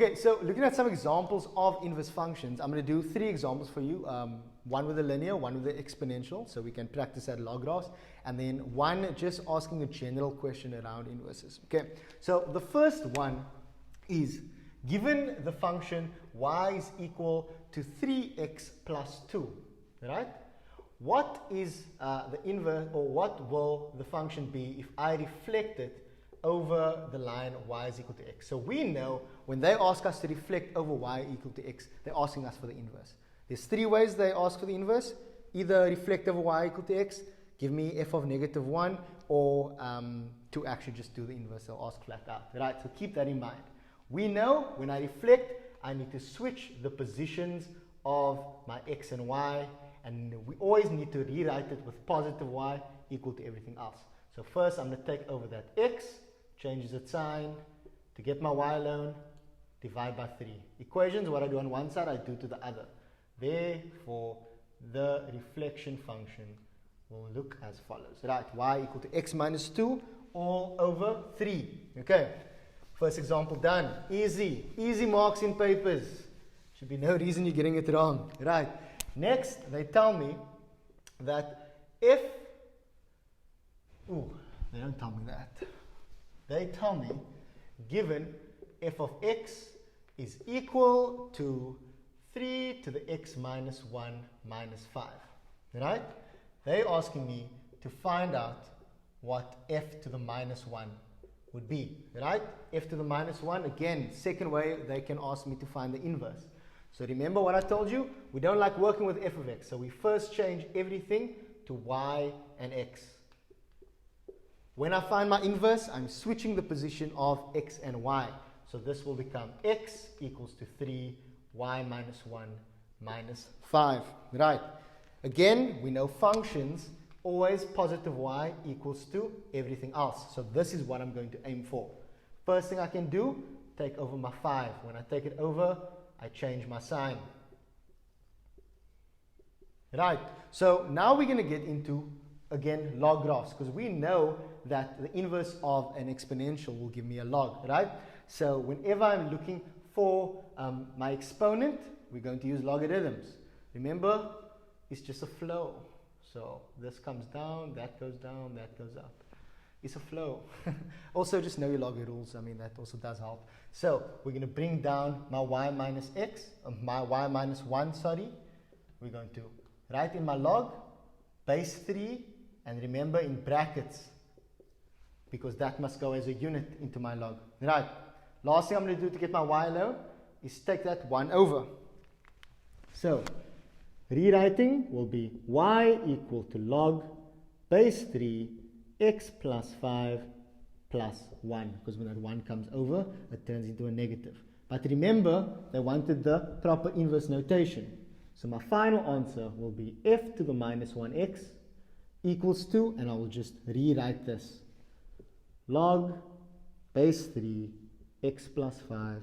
Okay, so looking at some examples of inverse functions, I'm going to do 3 examples for you. One with a linear, one with an exponential, so we can practice at log graphs, and then one just asking a general question around inverses. Okay, so the first one is, given the function y is equal to 3x plus 2, right? What is the inverse, or what will the function be if I reflect it over the line y is equal to x? So we know when they ask us to reflect over y equal to x, they're asking us for the inverse. There's 3 ways they ask for the inverse. Either reflect over y equal to x, give me f of -1, or to actually just do the inverse, they'll ask flat out, right? So keep that in mind. We know when I reflect, I need to switch the positions of my x and y, and we always need to rewrite it with positive y equal to everything else. So first I'm going to take over that x, changes its sign, to get my y alone, divide by 3. Equations, what I do on one side, I do to the other. Therefore, the reflection function will look as follows. Right, y equal to x minus 2 all over 3. Okay, first example done. Easy. Easy marks in papers. Should be no reason you're getting it wrong. Right, next they tell me that if... Ooh, they don't tell me that. They tell me, given f of x is equal to 3 to the x minus 1 minus 5, right? They're asking me to find out what f to the minus 1 would be, right? F to the minus 1, again, second way they can ask me to find the inverse. So remember what I told you? We don't like working with f of x, so we first change everything to y and x. When I find my inverse, I'm switching the position of x and y. So this will become x equals to 3, y minus 1 minus 5. Right. Again, we know functions, always positive y equals to everything else. So this is what I'm going to aim for. First thing I can do, take over my 5. When I take it over, I change my sign. Right. So now we're going to get into, again, log graphs, because we know that the inverse of an exponential will give me a log, right? So whenever I'm looking for my exponent, we're going to use logarithms. Remember, it's just a flow. So this comes down, that goes up. It's a flow. Also, just know your log rules. I mean, that also does help. So we're going to bring down my y minus x, my y minus 1, sorry. We're going to write in my log, base 3, and remember in brackets, because that must go as a unit into my log. Right. Last thing I'm going to do to get my y alone is take that 1 over. So, rewriting will be y equal to log base 3 x plus 5 plus 1. Because when that 1 comes over, it turns into a negative. But remember, they wanted the proper inverse notation. So my final answer will be f to the minus 1x equals to, and I will just rewrite this, log base 3 x plus 5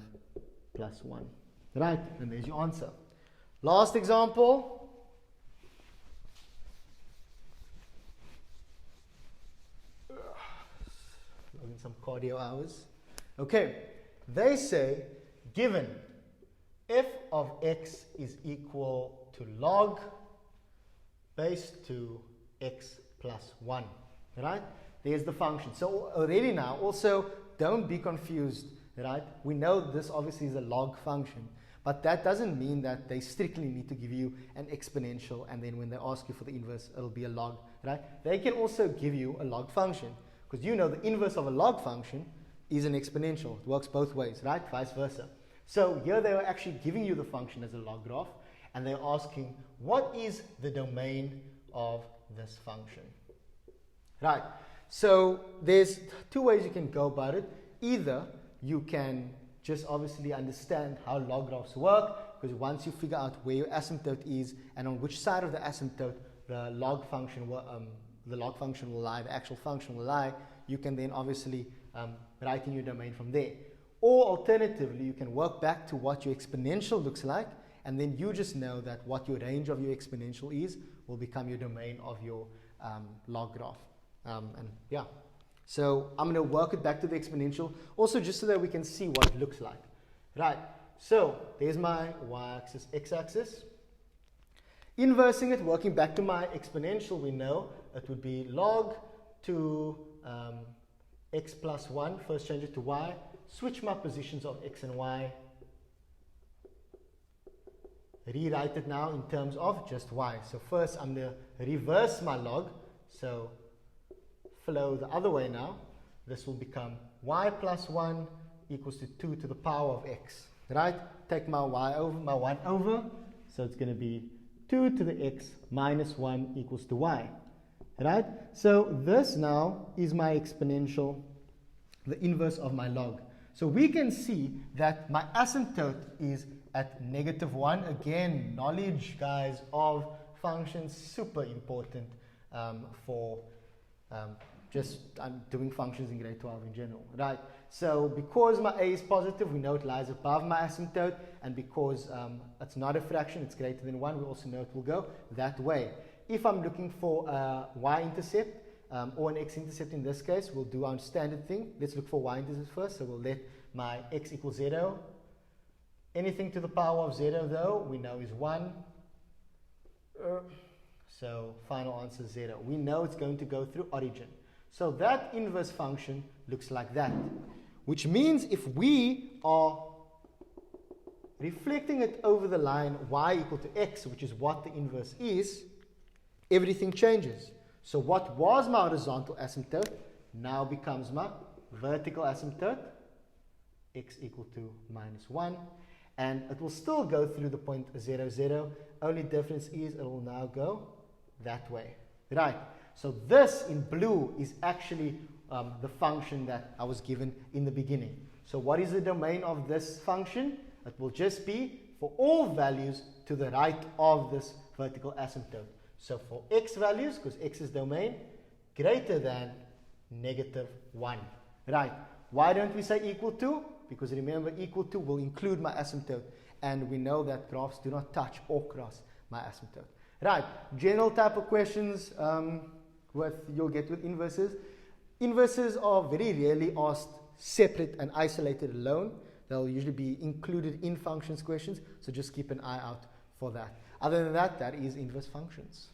plus 1. Right, and there's your answer. Last example. Logging some cardio hours. Okay, they say, given f of x is equal to log base 2 x plus 1, right? There's the function. So already now, also, don't be confused, right? We know this obviously is a log function, but that doesn't mean that they strictly need to give you an exponential, and then when they ask you for the inverse, it'll be a log, right? They can also give you a log function, because you know the inverse of a log function is an exponential. It works both ways, right? Vice versa. So here they are actually giving you the function as a log graph, and they're asking, what is the domain of this function? Right. So there's 2 ways you can go about it. Either you can just obviously understand how log graphs work, because once you figure out where your asymptote is and on which side of the asymptote the log function will lie, the actual function will lie, you can then obviously write in your domain from there. Or alternatively, you can work back to what your exponential looks like, and then you just know that what your range of your exponential is will become your domain of your log graph. And yeah, so I'm going to work it back to the exponential, also just so that we can see what it looks like. Right, so there's my y-axis, x-axis. Inversing it, working back to my exponential, we know it would be log to x plus 1. First change it to y. Switch my positions of x and y. Rewrite it now in terms of just y. So first I'm going to reverse my log. So flow the other way now. This will become y plus 1 equals to 2 to the power of x. Right? Take my y over, my 1 over. So it's going to be 2 to the x minus 1 equals to y. Right? So this now is my exponential, the inverse of my log. So we can see that my asymptote is at -1. Again, knowledge, guys, of functions, super important for just doing functions in grade 12 in general, right? So because my a is positive, we know it lies above my asymptote, and because it's not a fraction, it's greater than 1, we also know it will go that way. If I'm looking for a y-intercept or an x-intercept in this case, we'll do our standard thing. Let's look for y-intercept first, so we'll let my x equal 0. Anything to the power of 0, though, we know is 1. So final answer is 0. We know it's going to go through origin. So that inverse function looks like that. Which means if we are reflecting it over the line y equal to x, which is what the inverse is, everything changes. So what was my horizontal asymptote now becomes my vertical asymptote, x equal to -1. And it will still go through the point 0, 0. Only difference is it will now go that way. Right. So this in blue is actually the function that I was given in the beginning. So what is the domain of this function? It will just be for all values to the right of this vertical asymptote. So for x values, because x is domain, greater than -1. Right. Why don't we say equal to? Because remember, equal to will include my asymptote. And we know that graphs do not touch or cross my asymptote. Right. General type of questions you'll get with inverses. Inverses are very rarely asked separate and isolated alone. They'll usually be included in functions questions. So just keep an eye out for that. Other than that, that is inverse functions.